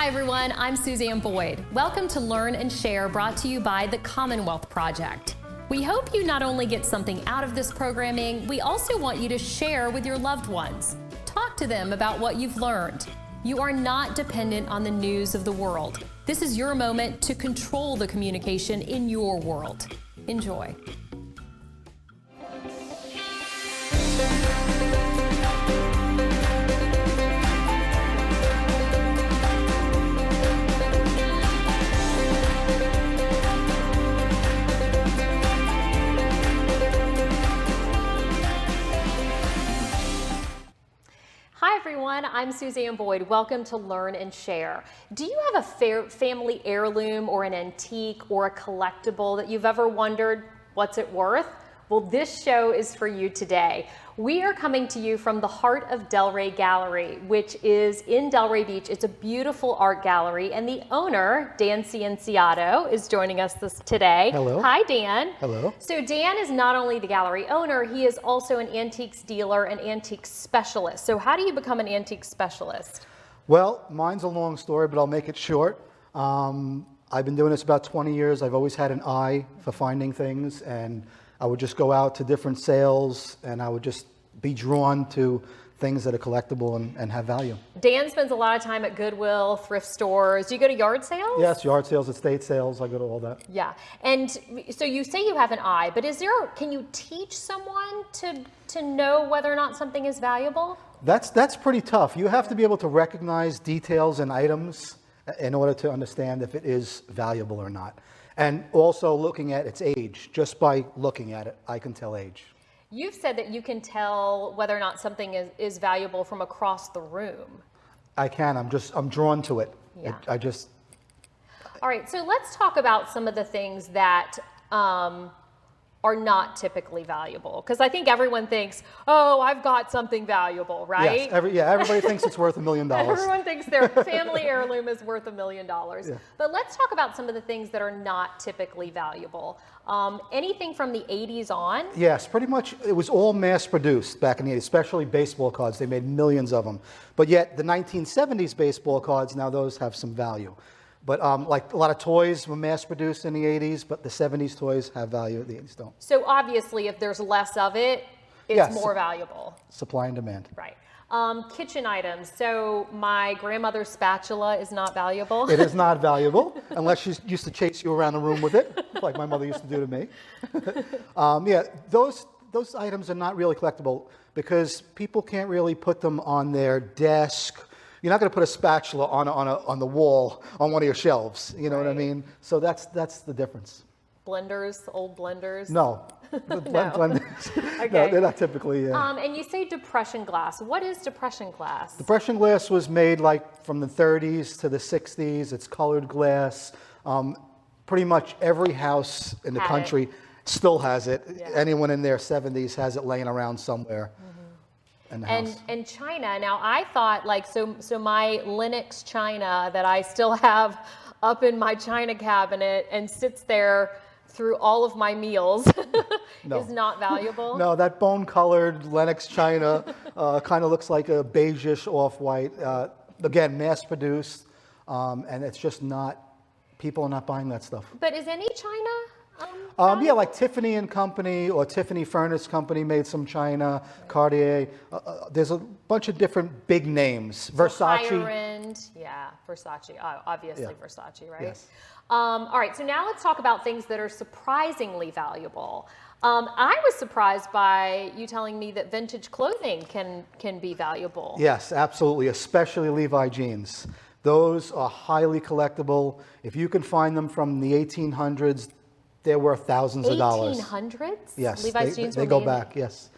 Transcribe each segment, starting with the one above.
Hi everyone, I'm Suzanne Boyd. Welcome to Learn and Share, brought to you by the Commonwealth Project. We hope you not only get something out of this programming, we also want you to share with your loved ones. Talk to them about what you've learned. You are not dependent on the news of the world. This is your moment to control the communication in your world. Enjoy. Hi everyone, I'm Suzanne Boyd. Welcome to Learn and Share. Do you have a family heirloom or an antique or a collectible that you've ever wondered, what's it worth? Well, this show is for you today. We are coming to you from the heart of Delray Gallery, which is in Delray Beach. It's a beautiful art gallery, and the owner, Dan Cianciotto, is joining us today. Hello. Hi, Dan. Hello. So Dan is not only the gallery owner, he is also an antiques dealer and antique specialist. So how do you become an antique specialist? Well, mine's a long story, but I'll make it short. I've been doing this about 20 years. I've always had an eye for finding things, and I would just go out to different sales and I would just be drawn to things that are collectible and have value. Dan spends a lot of time at Goodwill, thrift stores. Do you go to yard sales? Yes, yard sales, estate sales, I go to all that. Yeah, and so you say you have an eye, but can you teach someone to know whether or not something is valuable? That's pretty tough. You have to be able to recognize details and items in order to understand if it is valuable or not. And also looking at its age. Just by looking at it, I can tell age. You've said that you can tell whether or not something is valuable from across the room. I can. I'm drawn to it. Yeah. All right. So let's talk about some of the things that are not typically valuable, because I think everyone thinks, oh, I've got something valuable, right? Yes. Everybody thinks it's worth $1 million. Everyone thinks their family heirloom is worth $1 million. Yeah. But let's talk about some of the things that are not typically valuable. Anything from the 80s on? Yes, pretty much. It was all mass produced back in the 80s, especially baseball cards. They made millions of them. But yet the 1970s baseball cards, now those have some value. But like a lot of toys were mass produced in the 80s, but the 70s toys have value, the 80s don't. So obviously if there's less of it, it's more valuable. Supply and demand. Right. Kitchen items. So my grandmother's spatula is not valuable. It is not valuable unless she used to chase you around the room with it, like my mother used to do to me. Yeah, those items are not really collectible because people can't really put them on their desk. You're not going to put a spatula on the wall on one of your shelves. You know what I mean? So that's the difference. Blenders, old blenders? No. Blenders. Okay. No, they're not typically. And you say depression glass. What is depression glass? Depression glass was made like from the 30s to the 60s. It's colored glass. Pretty much every house in the country still has it. Yeah. Anyone in their 70s has it laying around somewhere. And china. Now I thought so my Lenox china that I still have up in my china cabinet and sits there through all of my meals is not valuable. No, that bone-colored Lenox china kind of looks like a beigeish off-white. Again, mass-produced, and it's just not. People are not buying that stuff. But is any china? Yeah, like Tiffany and Company or Tiffany Furnace Company made some china, Cartier. There's a bunch of different big names. Versace. Higher end, yeah, Versace, obviously Versace, right? Yes. All right, so now let's talk about things that are surprisingly valuable. I was surprised by you telling me that vintage clothing can be valuable. Yes, absolutely, especially Levi jeans. Those are highly collectible. If you can find them from the 1800s, they're worth thousands of dollars. 1800s? Yes, Levi's jeans they go back. Yes,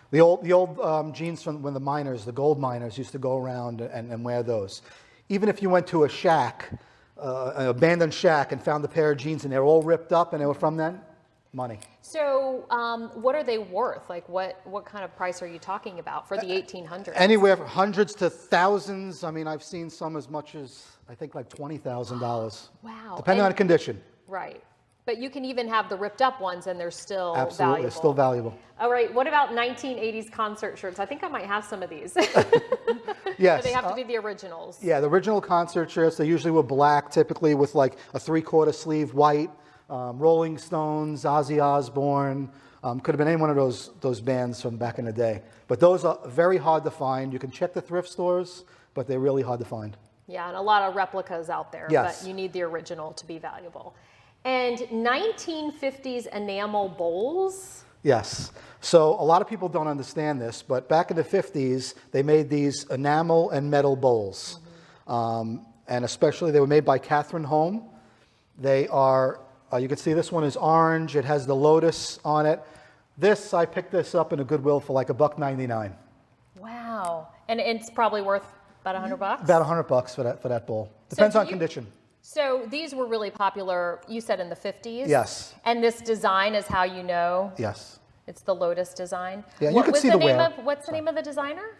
the old jeans from when the gold miners used to go around and wear those. Even if you went to a shack, an abandoned shack, and found a pair of jeans and they're all ripped up and they were from then, money. So, what are they worth? Like, what kind of price are you talking about for the 1800s? Anywhere from hundreds to thousands. I mean, I've seen some as much as I think like $20,000. Wow. Depending on the condition. Right. But you can even have the ripped up ones and they're still Absolutely, valuable. it's still valuable. All right, what about 1980s concert shirts? I think I might have some of these. Yes. But they have to be the originals. Yeah, the original concert shirts, they usually were black, typically with like a 3/4 sleeve white, Rolling Stones, Ozzy Osbourne, could have been any one of those bands from back in the day. But those are very hard to find. You can check the thrift stores, but they're really hard to find. Yeah, and a lot of replicas out there, Yes. but you need the original to be valuable. And 1950s enamel bowls. Yes. So a lot of people don't understand this, but back in the 50s, they made these enamel and metal bowls. And especially they were made by Catherine Home. They are, you can see this one is orange. It has the lotus on it. This, I picked this up in a Goodwill for like $1.99. Wow. And it's probably worth about $100? About $100 for that bowl. Depends on condition. So these were really popular, you said in the 50s? Yes. And this design is how you know? Yes. It's the Lotus design? Yeah, you can see the wear. What's the name of the designer?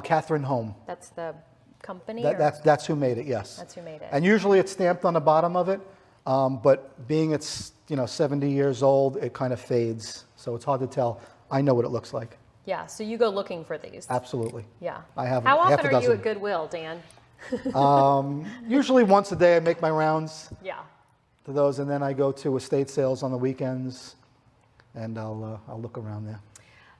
Catherine Home. That's the company? That's who made it, yes. That's who made it. And usually it's stamped on the bottom of it, but being it's 70 years old, it kind of fades. So it's hard to tell. I know what it looks like. Yeah, so you go looking for these. Absolutely. Yeah. I have How half often a are you dozen. at Goodwill, Dan? Usually once a day I make my rounds Yeah. to those, and then I go to estate sales on the weekends, and I'll look around there.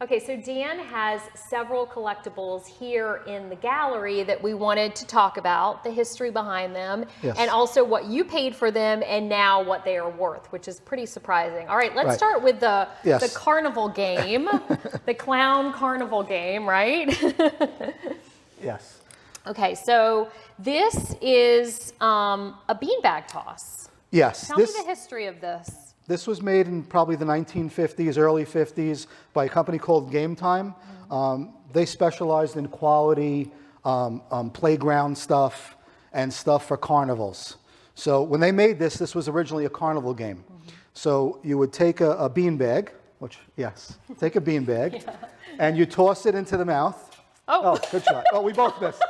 Okay, so Dan has several collectibles here in the gallery that we wanted to talk about, the history behind them, Yes. and also what you paid for them and now what they are worth, which is pretty surprising. All right, let's start with the carnival game, the clown carnival game, right? Yes. Okay, so this is a beanbag toss. Yes. Tell me the history of this. This was made in probably the 1950s, early 50s, by a company called Game Time. They specialized in quality playground stuff and stuff for carnivals. So when they made this, this was originally a carnival game. So you would take a beanbag, take a beanbag, and you toss it into the mouth. Oh, good shot. Oh, we both missed.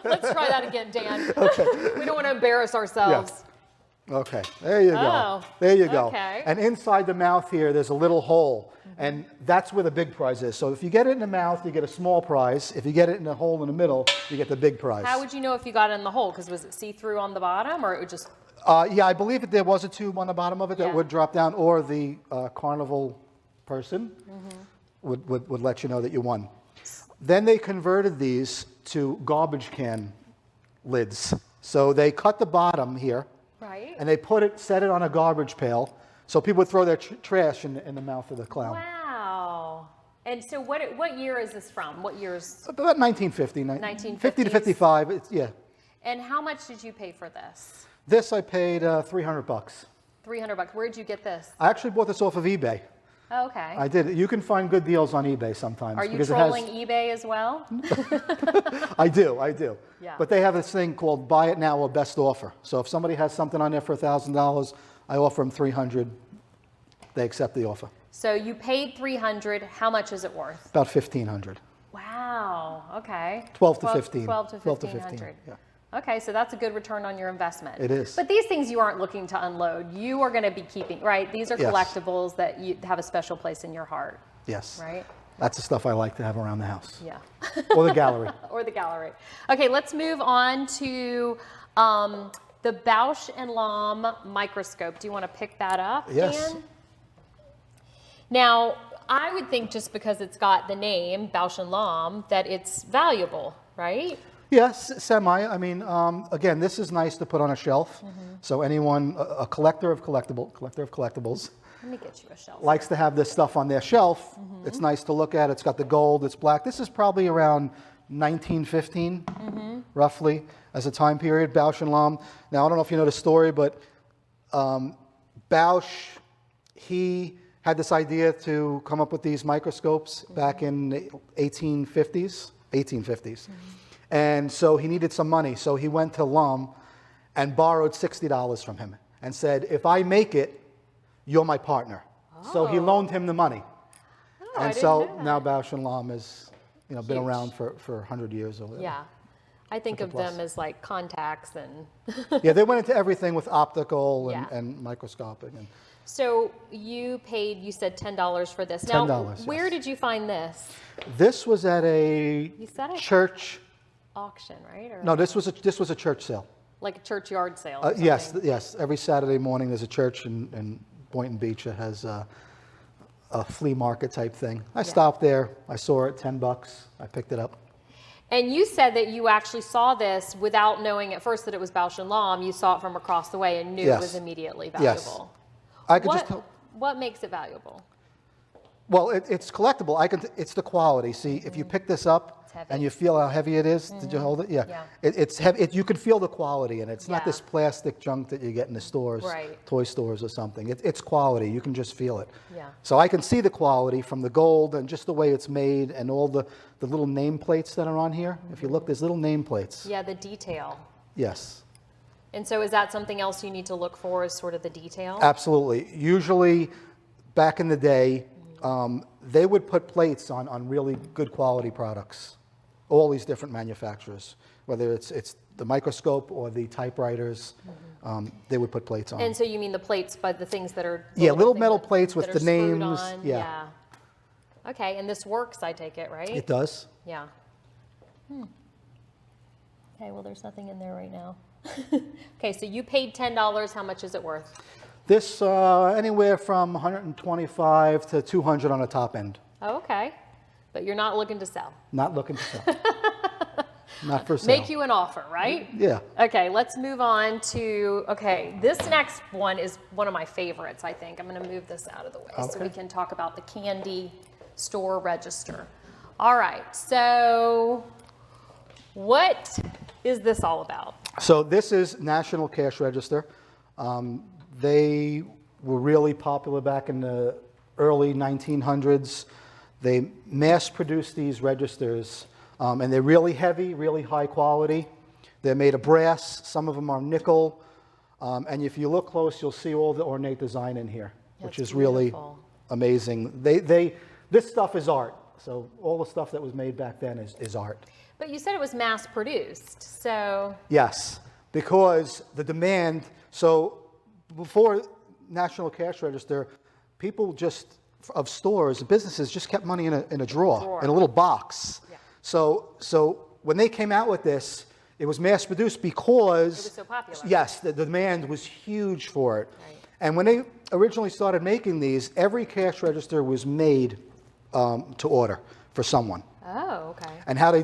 Let's try that again, Dan. Okay. We don't want to embarrass ourselves. Yeah. Okay, there you go. Oh, there you go. okay. And inside the mouth here, there's a little hole, and that's where the big prize is. So if you get it in the mouth, you get a small prize. If you get it in the hole in the middle, you get the big prize. How would you know if you got it in the hole? Because was it see-through on the bottom, or it would just... Yeah, I believe that there was a tube on the bottom of it that would drop down, or the carnival person would let you know that you won. Then they converted these to garbage can lids. So they cut the bottom here, Right. and they set it on a garbage pail, so people would throw their trash in the mouth of the clown. Wow. And so what year is this from? What year's? About 1950, 50 to 55, yeah. And how much did you pay for this? This I paid $300. $300. Where'd you get this? I actually bought this off of eBay. Oh, okay. I did. You can find good deals on eBay sometimes. Are you because trolling eBay as well? I do. Yeah. But they have this thing called buy it now or best offer. So if somebody has something on there for $1,000, I offer them $300. They accept the offer. So you paid $300. How much is it worth? About $1,500. Wow. Okay. 12 to 15. 12 to 12 to 1500. yeah. Okay, so that's a good return on your investment. It is. But these things you aren't looking to unload. You are going to be keeping, right? These are Yes. collectibles that you have a special place in your heart. Yes. Right? That's the stuff I like to have around the house. Yeah. Or the gallery. Or the gallery. Okay, let's move on to the Bausch & Lomb microscope. Do you want to pick that up, Yes. Dan? Now, I would think just because it's got the name Bausch & Lomb that it's valuable, right? Yes, semi. I mean, again, this is nice to put on a shelf. So anyone, a collector of collectibles, Let me get you a shelf. likes to have this stuff on their shelf. It's nice to look at. It's got the gold, it's black. This is probably around 1915, roughly, as a time period, Bausch & Lomb. Now, I don't know if you know the story, but Bausch, he had this idea to come up with these microscopes back in the 1850s. And so he needed some money. So he went to Lomb and borrowed $60 from him and said, if I make it, you're my partner. So he loaned him the money. I And didn't so know that. now Bausch & Lomb has been Huge. around for 100 years or whatever. Yeah. I think with of the plus. them as like contacts and. Yeah, they went into everything with optical and, Yeah. and microscopic. And So you paid, you said $10 for this. Now, $10, where yes. did you find this? this was at a You said a church. auction, right? Or No, this was a church sale. like a church yard sale. Or Yes, something? yes. Every Saturday morning, there's a church in Boynton Beach that has a flea market type thing. I stopped there. I saw it, $10. I picked it up. And you said that you actually saw this without knowing at first that it was Bausch and Lomb. You saw it from across the way and knew it was Yes. immediately Yes. valuable. I could What, just tell. what makes it valuable? Well, it's collectible. It's the quality. See, if you pick this up heavy. and you feel how heavy it is, did you hold it? Yeah. Yeah. It's heavy. You can feel the quality, and it's not Yeah. this plastic junk that you get in the stores, Right. toy stores or something. It's quality. You can just feel it. Yeah. So I can see the quality from the gold and just the way it's made and all the little nameplates that are on here. If you look, there's little nameplates. Yeah, the detail. Yes. And so is that something else you need to look for, is sort of the detail? Absolutely. Usually, back in the day, they would put plates on really good quality products. All these different manufacturers, whether it's the microscope or the typewriters, they would put plates on. And so you mean the plates, by the things that are... Yeah, little things metal that- plates with that the are screwed names, on? yeah. Okay, and this works, I take it, right? It does. Yeah. Okay, well, there's nothing in there right now. Okay, so you paid $10. How much is it worth? This anywhere from 125 to 200 on the top end. Oh, okay. But you're not looking to sell. Not looking to sell. Not for sale. Make you an offer, right? Yeah. Okay, let's move on to, okay, this next one is one of my favorites, I think. I'm going to move this out of the way so we Okay. can talk about the candy store register. All right, so what is this all about? So this is National Cash Register. They were really popular back in the early 1900s. They mass-produced these registers, and they're really heavy, really high quality. They're made of brass. Some of them are nickel. And if you look close, you'll see all the ornate design in here, which That's is really beautiful. amazing. This stuff is art. So all the stuff that was made back then is art. But you said it was mass produced, so Yes, because the demand, so before National Cash Register, people just, of stores, businesses just kept money in a drawer, in a little box. Yeah. So when they came out with this, it was mass produced because... it was so popular. Yes, the demand was huge for it. Right. And when they originally started making these, every cash register was made to order for someone. Oh, okay. And how they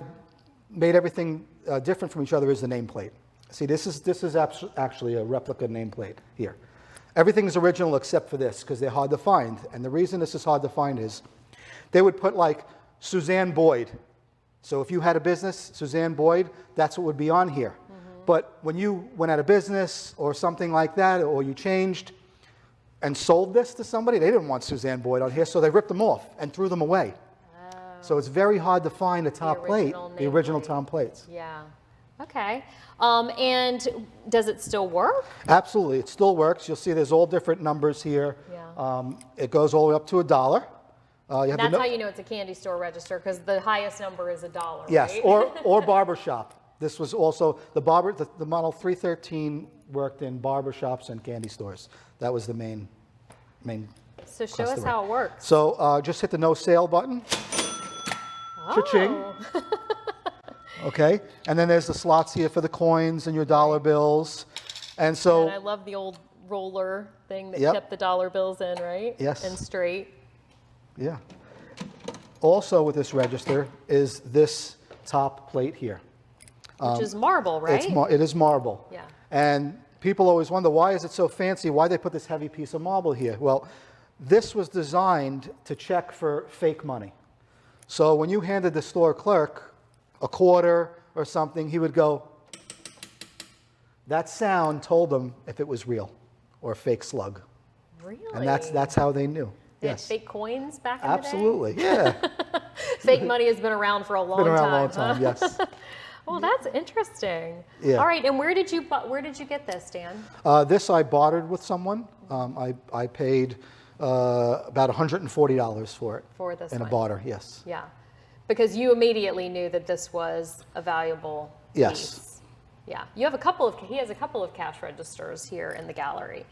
made everything different from each other is the nameplate. See, this is actually a replica nameplate here. Everything is original except for this because they're hard to find. And the reason this is hard to find is they would put like Suzanne Boyd. So if you had a business, Suzanne Boyd, that's what would be on here. But when you went out of business or something like that, or you changed and sold this to somebody, they didn't want Suzanne Boyd on here, so they ripped them off and threw them away. So it's very hard to find a top plate, the original top plates. Yeah. Okay. And does it still work? Absolutely, it still works. You'll see there's all different numbers here. Yeah. It goes all the way up to $1. You have That's the how you know it's a candy store register, because the highest number is $1, yes, right? or barbershop. This was also the model 313 worked in barbershops and candy stores. That was the main. So show us customer. how it works. So just hit the no sale button. Cha-ching. Oh. Okay, and then there's the slots here for the coins and your dollar bills. And so, And I love the old roller thing that Yep. kept the dollar bills in, right? Yes. And straight. yeah. Also with this register is this top plate here. Which is marble, right? It is marble. Yeah. And people always wonder, why is it so fancy? Why they put this heavy piece of marble here? Well, this was designed to check for fake money. So when you handed the store clerk a quarter or something, he would go, that sound told them if it was real or a fake slug. Really? And that's how they knew. They had Yes. fake coins back in Absolutely, yeah. the day? Fake money has been around for a long time. Been around a long huh? time, yes. Well, that's interesting. Yeah. All right, and where did you get this, Dan? This I bartered with someone. I paid about $140 for it. For this in one. a barter, yes. Yeah, because you immediately knew that this was a valuable Yes. piece. Yeah, you have a couple of, he has a couple of cash registers here in the gallery.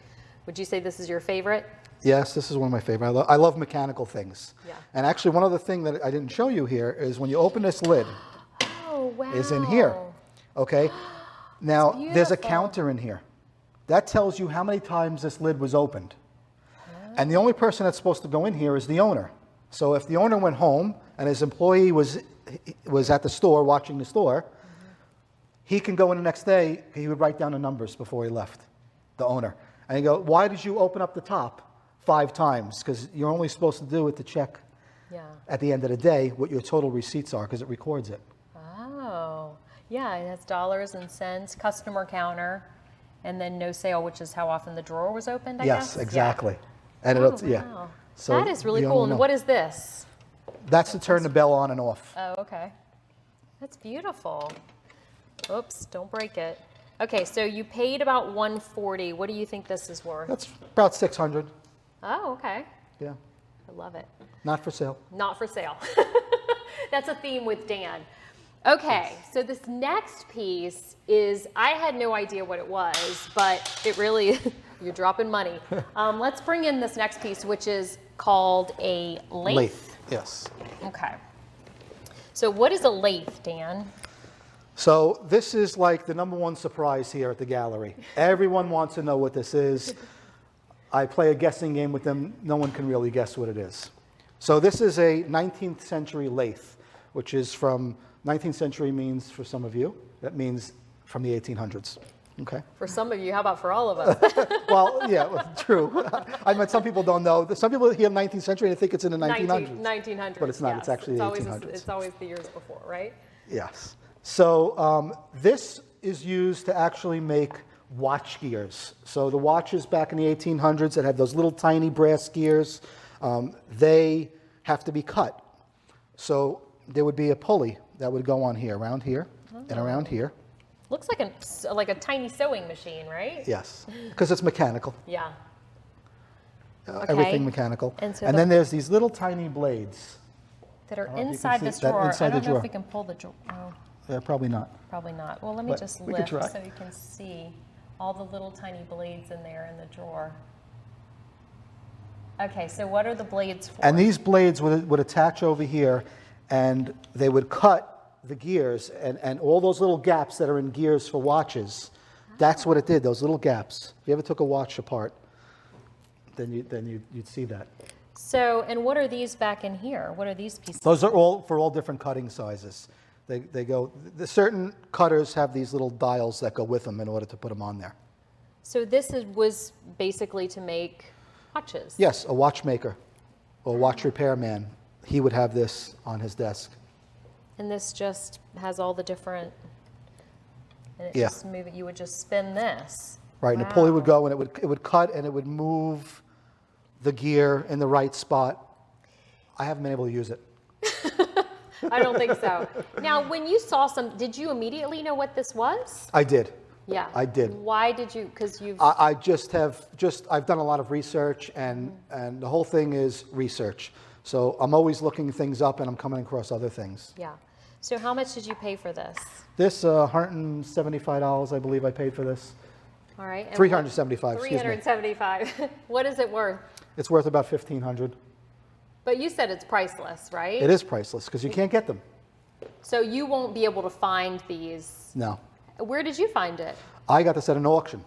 Would you say this is your favorite? Yes, this is one of my favorite. I love mechanical things. Yeah. And actually, one other thing that I didn't show you here is when you open this lid, Oh, wow. is in here. Okay. Now, there's a beautiful. counter in here. That tells you how many times this lid was opened. And the only person that's supposed to go in here is the owner. So if the owner went home and his employee was at the store watching the store, he can go in the next day, he would write down the numbers before he left, the owner. And he go, why did you open up the top 5 times? Because you're only supposed to do it to check at the end of the day what your total receipts are, because it records it. Oh, yeah, it has dollars and cents, customer counter, and then no sale, which is how often the drawer was opened, I guess? Yes, exactly. And Oh, it'll, yeah. wow. So That is really the cool. owner And will what is this? That's to turn the bell on and off. Oh, okay. That's beautiful. Oops, don't break it. Okay, so you paid about $140. What do you think this is worth? That's about 600. Oh, okay. Yeah. I love it. Not for sale. Not for sale. That's a theme with Dan. Okay, so this next piece is, I had no idea what it was, but it really, you're dropping money. Let's bring in this next piece, which is called a lathe. Lathe. Yes. Okay. So what is a lathe, Dan? So this is like the #1 surprise here at the gallery. Everyone wants to know what this is. I play a guessing game with them. No one can really guess what it is. So this is a 19th century lathe, which is from, 19th century means, for some of you, that means from the 1800s. Okay. For some of you, how about for all of us? Well, yeah, well, true. I mean, some people don't know. Some people hear 19th century and think it's in the 1900s. 1900s. But it's not. Yes. It's actually the 1800s. It's always the years before, right? Yes. So this is used to actually make watch gears. So the watches back in the 1800s that had those little tiny brass gears, they have to be cut. So there would be a pulley that would go on here, around here, and around here. Looks like a tiny sewing machine, right? Yes, because it's mechanical. Yeah. Everything mechanical. And so then there's these little tiny blades. That are if you can inside see this that drawer. inside I the don't know drawer. if we can pull the drawer. Oh, Probably not. probably not. Well, let me But just we could lift try. so you can see all the little tiny blades in there in the drawer. Okay, so what are the blades for? And these blades would attach over here, and they would cut the gears, and all those little gaps that are in gears for watches, that's what it did, those little gaps. If you ever took a watch apart, then you'd see that. So, and what are these back in here? What are these pieces? Those are all for all different cutting sizes. They go, the certain cutters have these little dials that go with them in order to put them on there. So this was basically to make watches. Yes, a watchmaker or a watch repairman, he would have this on his desk. And this just has all the different, and it Yeah. just move it, you would just spin this. Right, and the pulley would Wow. go, and it would cut, and it would move the gear in the right spot. I haven't been able to use it. I don't think so. Now, when you saw did you immediately know what this was? I did. Yeah. I did. Why did you, because you've, I I've done a lot of research, and the whole thing is research. So I'm always looking things up, and I'm coming across other things. yeah. So how much did you pay for this? This, $175, I believe I paid for this. All right. and $375, excuse me. 375. What is it worth? It's worth about $1,500. But you said it's priceless, right? It is priceless, because you can't get them. So you won't be able to find these. No. Where did you find it? I got this at an auction.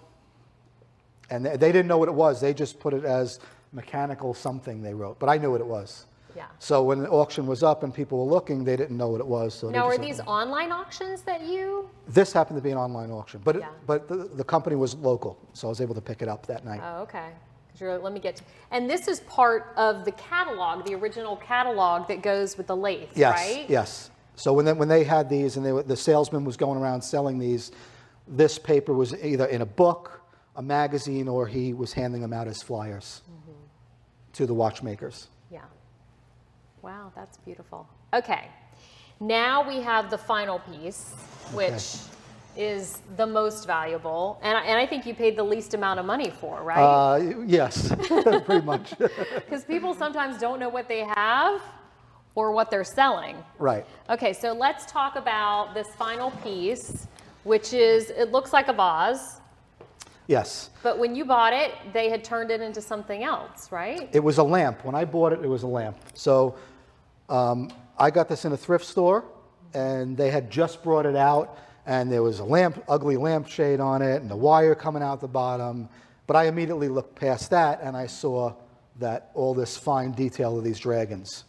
And they didn't know what it was. They just put it as mechanical something they wrote. But I knew what it was. Yeah. So when the auction was up and people were looking, they didn't know what it was. So they Now, just are said, these online auctions that you? This happened to be an online auction, but Yeah. but the company was local, so I was able to pick it up that night. Oh, okay. 'Cause let me get to, and this is part of the catalog, the original catalog that goes with the lathe, Yes, right? yes. So when they had these and the salesman was going around selling these, this paper was either in a book, a magazine, or he was handing them out as flyers to the watchmakers. Yeah. Wow, that's beautiful. Okay. Now we have the final piece, which is the most valuable, and I think you paid the least amount of money for, right? Yes, pretty much. Because people sometimes don't know what they have, or what they're selling. Right. Okay, so let's talk about this final piece, which is, it looks like a vase. Yes. But when you bought it, they had turned it into something else, right? It was a lamp. When I bought it, it was a lamp. So I got this in a thrift store, and they had just brought it out, and there was a lamp, ugly lampshade on it, and the wire coming out the bottom. But I immediately looked past that, and I saw that all this fine detail of these dragons.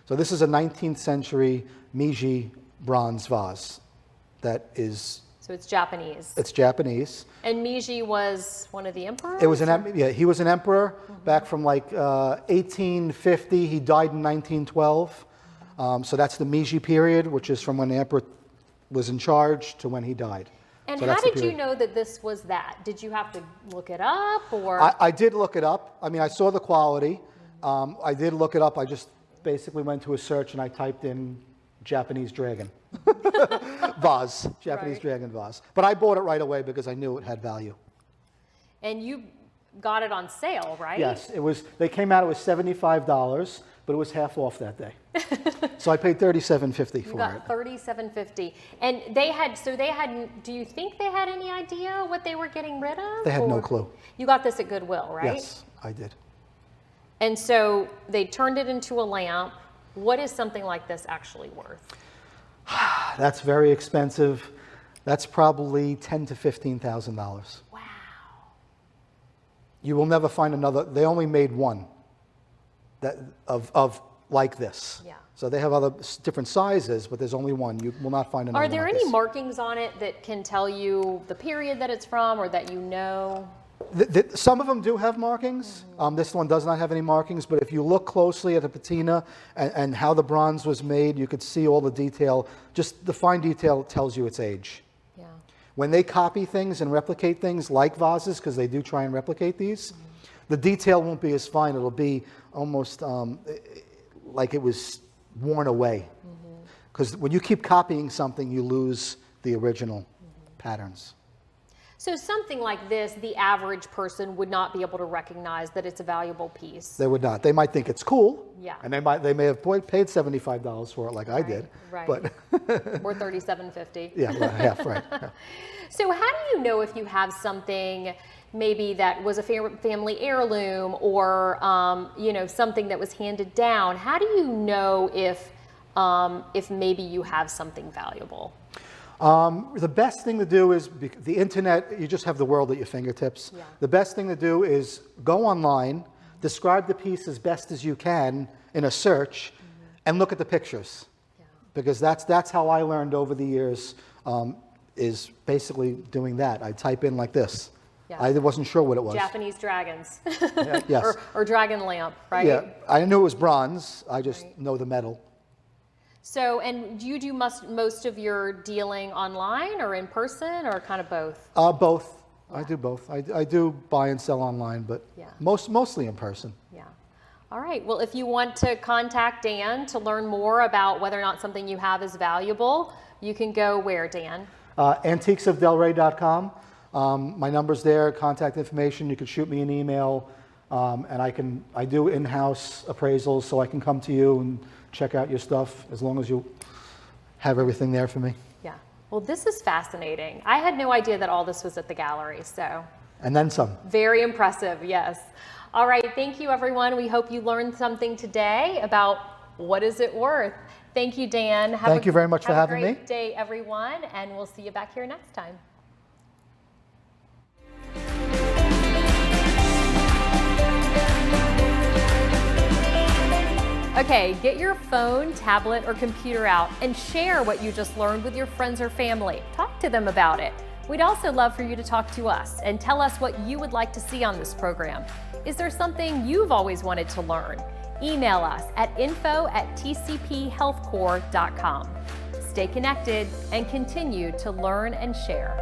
So this is a 19th century Meiji bronze vase that is... So it's Japanese. It's Japanese. And Meiji was one of the emperors? It was he was an emperor back from like 1850. He died in 1912. So that's the Meiji period, which is from when the emperor was in charge to when he died. And so how did you know that this was that? Did you have to look it up, or? I did look it up. I mean, I saw the quality. I did look it up. I just basically went to a search and I typed in Japanese dragon vase, Japanese dragon vase. But I bought it right away because I knew it had value. And you got it on sale, right? Yes, it was. They came out. It was $75, but it was half off that day. So I paid $37.50 for it. You got $37.50, and they had. So they had. Do you think they had any idea what they were getting rid of? They had no clue. You got this at Goodwill, right? Yes, I did. And so they turned it into a lamp. What is something like this actually worth? That's very expensive. That's probably $10,000 to $15,000. Wow. You will never find another. They only made one that of like this. Yeah. So they have other different sizes, but there's only one. You will not find another. Are there like any this. markings on it that can tell you the period that it's from, or that you know? Some of them do have markings. This one does not have any markings, but if you look closely at the patina and how the bronze was made, you could see all the detail. Just the fine detail tells you its age. Yeah. When they copy things and replicate things like vases, because they do try and replicate these, the detail won't be as fine. It'll be almost like it was worn away. Because when you keep copying something, you lose the original patterns. So something like this, the average person would not be able to recognize that it's a valuable piece. They would not. They might think it's cool. Yeah. And they may have paid $75 for it like I did. Right. But or $37.50. yeah, well, half, right. Yeah. So how do you know if you have something maybe that was a family heirloom, or you know, something that was handed down? How do you know if maybe you have something valuable? The best thing to do is, the internet, you just have the world at your fingertips. Yeah. The best thing to do is go online, describe the piece as best as you can in a search, and look at the pictures. Yeah. Because that's how I learned over the years, is basically doing that. I type in like this. Yeah. I wasn't sure what it was. Japanese dragons. Yes. or dragon lamp, right? Yeah, I knew it was bronze. I just know the metal. So, and do you do most of your dealing online or in person, or kind of both? Both. Yeah. I do both. I do buy and sell online, but mostly in person. Yeah. All right. Well, if you want to contact Dan to learn more about whether or not something you have is valuable, you can go where, Dan? Antiquesofdelray.com. My number's there, contact information. You can shoot me an email, and I do in-house appraisals, so I can come to you and check out your stuff as long as you have everything there for me. Yeah. Well, this is fascinating. I had no idea that all this was at the gallery, so. And then some. Very impressive, yes. All right, thank you, everyone. We hope you learned something today about what is it worth. Thank you, Dan. Thank you very much for having me. Have a great day, everyone, and we'll see you back here next time. Okay, get your phone, tablet, or computer out and share what you just learned with your friends or family. Talk to them about it. We'd also love for you to talk to us and tell us what you would like to see on this program. Is there something you've always wanted to learn? Email us at info@tcphealthcorps.com. Stay connected and continue to learn and share.